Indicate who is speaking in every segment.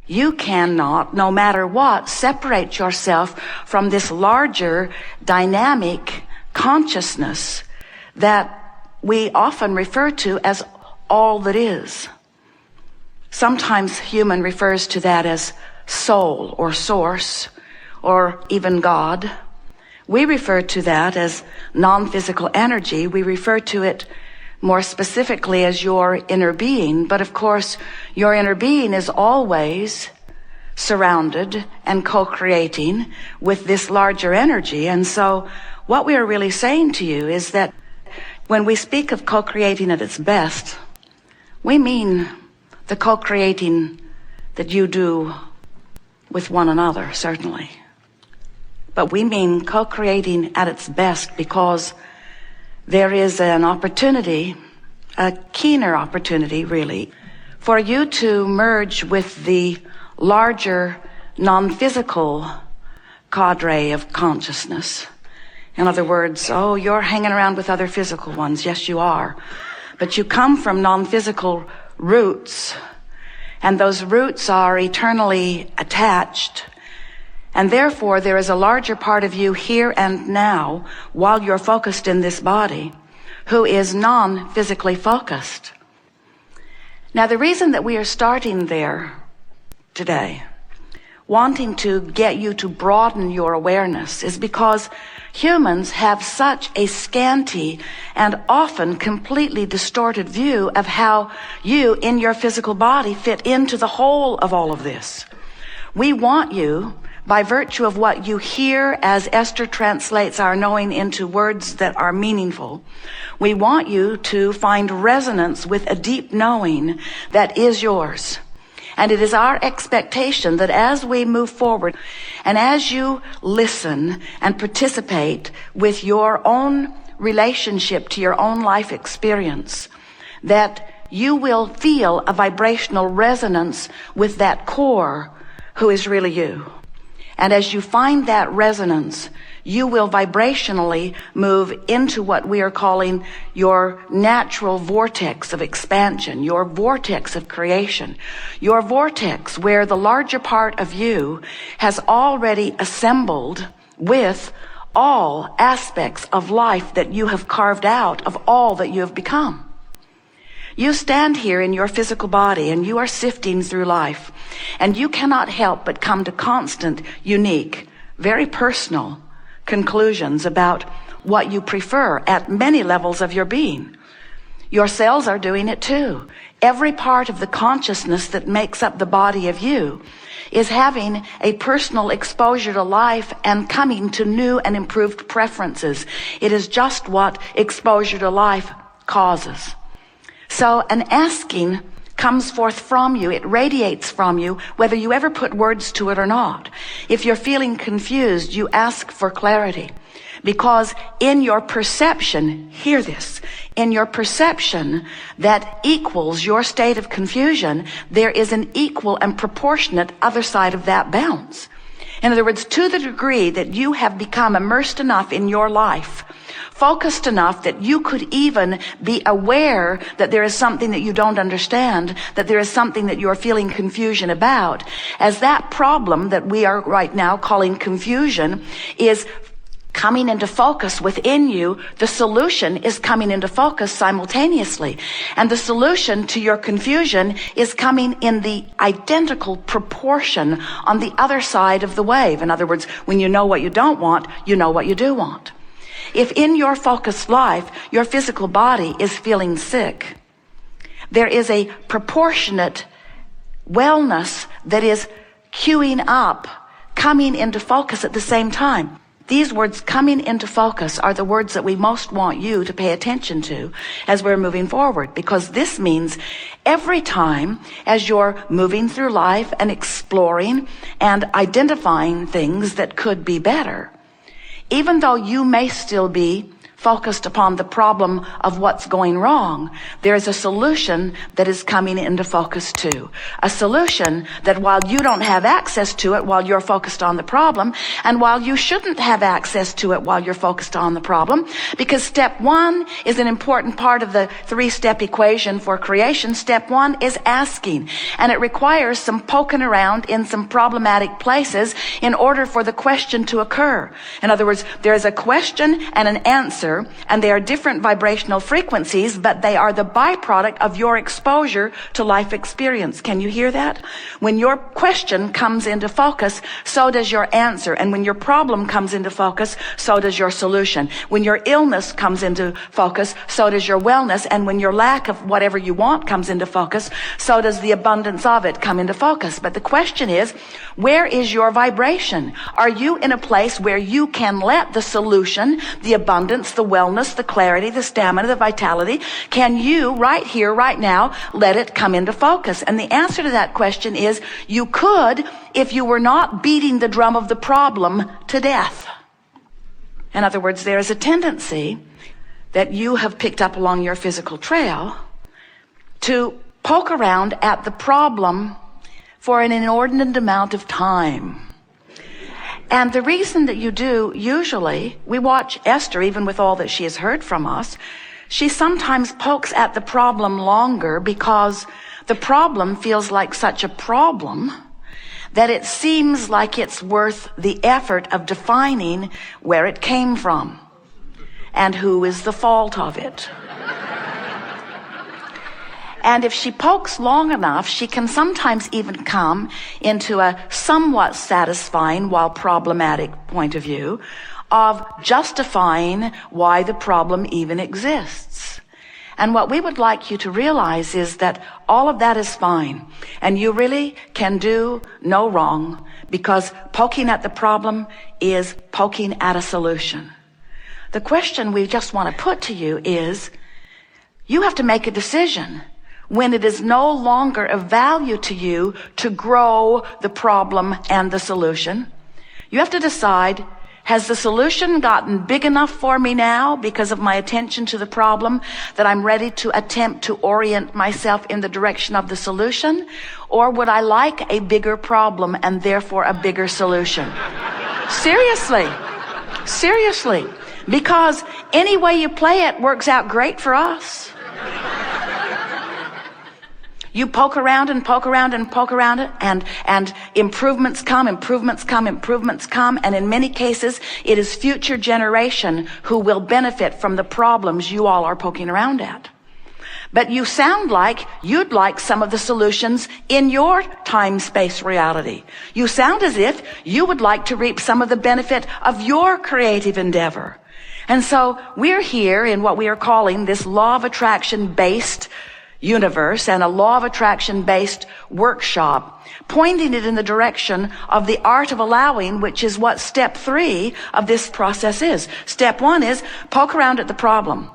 Speaker 1: You cannot, no matter what, separate yourself from this larger dynamic consciousness that we often refer to as all that is. Sometimes human refers to that as soul or source or even God. We refer to that as non-physical energy. We refer to it more specifically as your inner being. But of course, your inner being is always surrounded and co-creating with this larger energy. And so what we are really saying to you is that when we speak of co-creating at its best, we mean the co-creating that you do with one another, certainly. But we mean co-creating at its best because there is an opportunity, a keener opportunity really, for you to merge with the larger non-physical cadre of consciousness. In other words, oh, you're hanging around with other physical ones. Yes, you are. But you come from non-physical roots, and those roots are eternally attached. And therefore, there is a larger part of you here and now, while you're focused in this body, who is non-physically focused. Now, the reason that we are starting there today, wanting to get you to broaden your awareness, is because humans have such a scanty and often completely distorted view of how you in your physical body fit into the whole of all of this. We want you, by virtue of what you hear as Esther translates our knowing into words that are meaningful, we want you to find resonance with a deep knowing that is yours. And it is our expectation that as we move forward and as you listen and participate with your own relationship to your own life experience, that you will feel a vibrational resonance with that core who is really you. And as you find that resonance, you will vibrationally move into what we are calling your natural vortex of expansion, your vortex of creation, your vortex where the larger part of you has already assembled with all aspects of life that you have carved out of all that you have become. You stand here in your physical body and you are sifting through life, and you cannot help but come to constant, unique, very personal conclusions about what you prefer at many levels of your being. Your cells are doing it too. Every part of the consciousness that makes up the body of you is having a personal exposure to life and coming to new and improved preferences. It is just what exposure to life causes. So an asking comes forth from you. It radiates from you, whether you ever put words to it or not. If you're feeling confused, you ask for clarity. Because in your perception, hear this, in your perception that equals your state of confusion, there is an equal and proportionate other side of that balance. In other words, to the degree that you have become immersed enough in your life, focused enough that you could even be aware that there is something that you don't understand, that there is something that you're feeling confusion about, as that problem that we are right now calling confusion is coming into focus within you, the solution is coming into focus simultaneously. And the solution to your confusion is coming in the identical proportion on the other side of the wave. In other words, when you know what you don't want, you know what you do want. If in your focused life, your physical body is feeling sick, there is a proportionate wellness that is queuing up, coming into focus at the same time. These words coming into focus are the words that we most want you to pay attention to as we're moving forward, because this means every time as you're moving through life and exploring and identifying things that could be better, even though you may still be focused upon the problem of what's going wrong, there is a solution that is coming into focus too. A solution that while you don't have access to it while you're focused on the problem, and while you shouldn't have access to it while you're focused on the problem, because step one is an important part of the three-step equation for creation. Step one is asking, and it requires some poking around in some problematic places in order for the question to occur. In other words, there is a question and an answer, and they are different vibrational frequencies, but they are the byproduct of your exposure to life experience. Can you hear that? When your question comes into focus, so does your answer. And when your problem comes into focus, so does your solution. When your illness comes into focus, so does your wellness. And when your lack of whatever you want comes into focus, so does the abundance of it come into focus. But the question is, where is your vibration? Are you in a place where you can let the solution, the abundance, the wellness, the clarity, the stamina, the vitality, can you right here, right now, let it come into focus? And the answer to that question is, you could if you were not beating the drum of the problem to death. In other words, there is a tendency that you have picked up along your physical trail to poke around at the problem for an inordinate amount of time. And the reason that you do, usually, we watch Esther, even with all that she has heard from us, she sometimes pokes at the problem longer because the problem feels like such a problem that it seems like it's worth the effort of defining where it came from and who is the fault of it. And if she pokes long enough, she can sometimes even come into a somewhat satisfying while problematic point of view of justifying why the problem even exists. And what we would like you to realize is that all of that is fine, and you really can do no wrong, because poking at the problem is poking at a solution. The question we just want to put to you is, you have to make a decision when it is no longer of value to you to grow the problem and the solution. You have to decide, has the solution gotten big enough for me now because of my attention to the problem that I'm ready to attempt to orient myself in the direction of the solution? Or would I like a bigger problem and therefore a bigger solution? Seriously. Because any way you play it works out great for us. You poke around and poke around and poke around it, and improvements come, and in many cases, it is future generation who will benefit from the problems you all are poking around at. But you sound like you'd like some of the solutions in your time-space reality. You sound as if you would like to reap some of the benefit of your creative endeavor. And so we're here in what we are calling this law of attraction-based universe and a law of attraction-based workshop, pointing it in the direction of the art of allowing, which is what step 3 of this process is. Step 1 is poke around at the problem.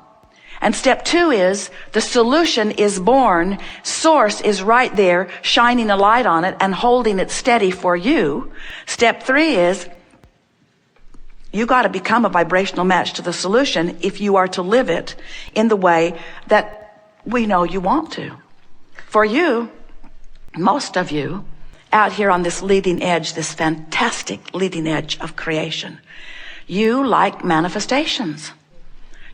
Speaker 1: And step 2 is the solution is born. Source is right there, shining a light on it and holding it steady for you. Step 3 is you got to become a vibrational match to the solution if you are to live it in the way that we know you want to. For you, most of you, out here on this leading edge, this fantastic leading edge of creation, you like manifestations.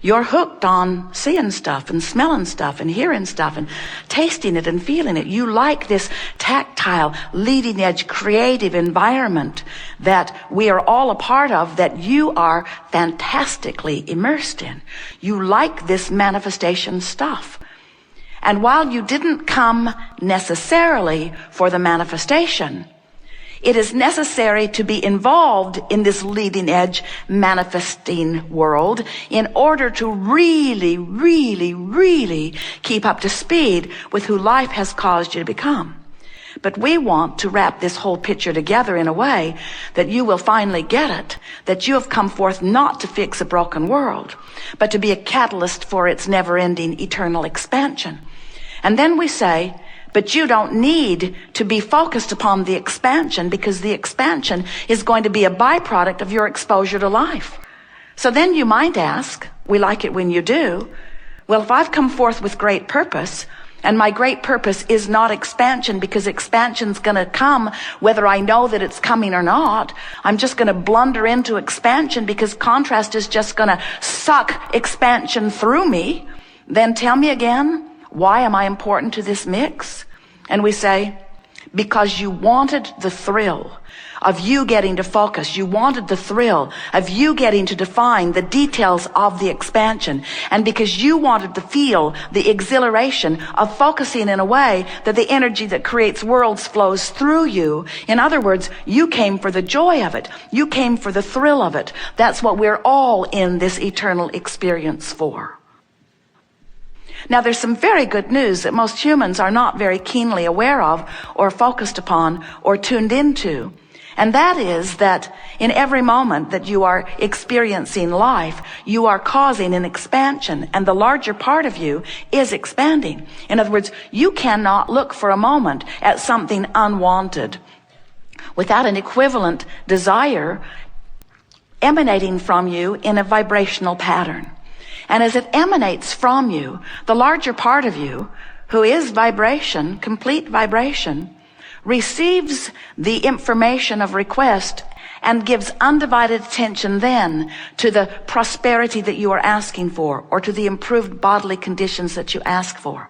Speaker 1: You're hooked on seeing stuff and smelling stuff and hearing stuff and tasting it and feeling it. You like this tactile, leading edge, creative environment that we are all a part of, that you are fantastically immersed in. You like this manifestation stuff. And while you didn't come necessarily for the manifestation, it is necessary to be involved in this leading edge manifesting world in order to really keep up to speed with who life has caused you to become. But we want to wrap this whole picture together in a way that you will finally get it, that you have come forth not to fix a broken world, but to be a catalyst for its never-ending eternal expansion. And then we say, but you don't need to be focused upon the expansion, because the expansion is going to be a byproduct of your exposure to life. So then you might ask, we like it when you do, well, if I've come forth with great purpose, and my great purpose is not expansion, because expansion's going to come whether I know that it's coming or not. I'm just going to blunder into expansion because contrast is just going to suck expansion through me. Then tell me again, why am I important to this mix? And we say, because you wanted the thrill of you getting to focus. You wanted the thrill of you getting to define the details of the expansion. And because you wanted to feel the exhilaration of focusing in a way that the energy that creates worlds flows through you. In other words, you came for the joy of it. You came for the thrill of it. That's what we're all in this eternal experience for. Now, there's some very good news that most humans are not very keenly aware of or focused upon or tuned into. And that is that in every moment that you are experiencing life, you are causing an expansion, and the larger part of you is expanding. In other words, you cannot look for a moment at something unwanted without an equivalent desire emanating from you in a vibrational pattern. And as it emanates from you, the larger part of you, who is vibration, complete vibration, receives the information of request and gives undivided attention then to the prosperity that you are asking for, or to the improved bodily conditions that you ask for.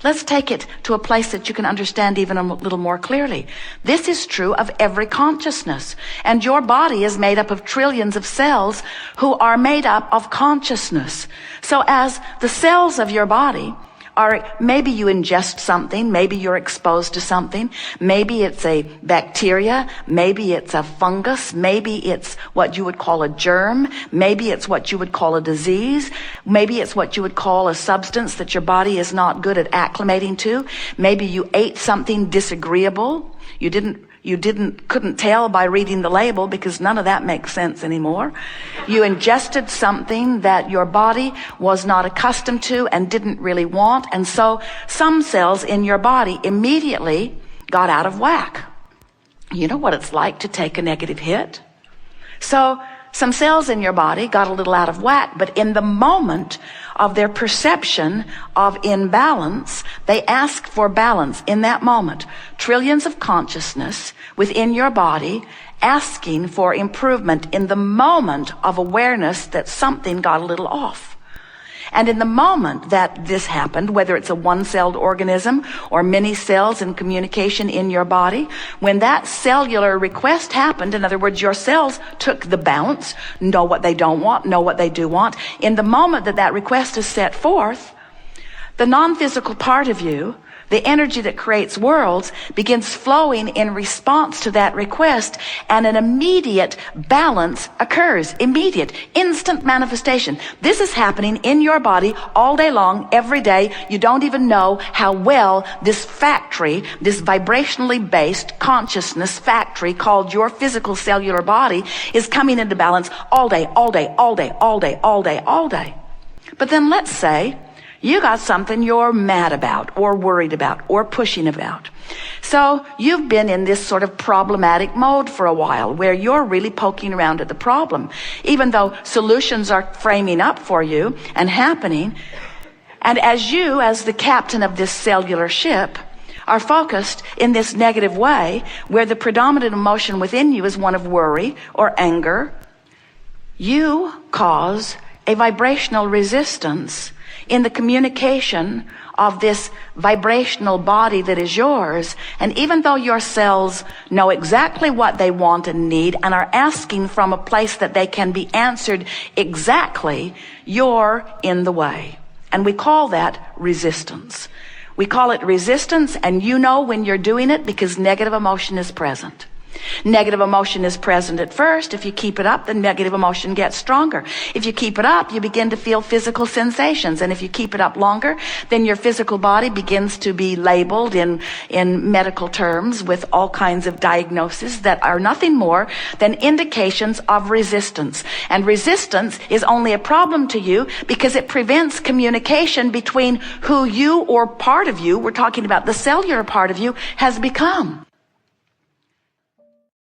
Speaker 1: Let's take it to a place that you can understand even a little more clearly. This is true of every consciousness, and your body is made up of trillions of cells who are made up of consciousness. So as the cells of your body are, maybe you ingest something, maybe you're exposed to something, maybe it's a bacteria, maybe it's a fungus, maybe it's what you would call a germ, maybe it's what you would call a disease, maybe it's what you would call a substance that your body is not good at acclimating to, maybe you ate something disagreeable, couldn't tell by reading the label because none of that makes sense anymore. You ingested something that your body was not accustomed to and didn't really want, and so some cells in your body immediately got out of whack. You know what it's like to take a negative hit? So some cells in your body got a little out of whack, but in the moment of their perception of imbalance, they ask for balance in that moment. Trillions of consciousness within your body asking for improvement in the moment of awareness that something got a little off. And in the moment that this happened, whether it's a one-celled organism or many cells in communication in your body, when that cellular request happened, in other words, your cells took the bounce, know what they don't want, know what they do want. In the moment that that request is set forth, the non-physical part of you, the energy that creates worlds, begins flowing in response to that request, and an immediate balance occurs. Immediate, instant manifestation. This is happening in your body all day long, every day. You don't even know how well this factory, this vibrationally based consciousness factory called your physical cellular body, is coming into balance all day, all day, all day, all day, all day, all day. But then let's say you got something you're mad about or worried about or pushing about. So you've been in this sort of problematic mode for a while where you're really poking around at the problem, even though solutions are framing up for you and happening. And as you, as the captain of this cellular ship, are focused in this negative way where the predominant emotion within you is one of worry or anger, you cause a vibrational resistance in the communication of this vibrational body that is yours. And even though your cells know exactly what they want and need and are asking from a place that they can be answered exactly, you're in the way. And we call that resistance. We call it resistance, and you know when you're doing it because negative emotion is present. Negative emotion is present at first. If you keep it up, the negative emotion gets stronger. If you keep it up, you begin to feel physical sensations. And if you keep it up longer, then your physical body begins to be labeled in medical terms with all kinds of diagnoses that are nothing more than indications of resistance. And resistance is only a problem to you because it prevents communication between who you or part of you, we're talking about the cellular part of you, has become.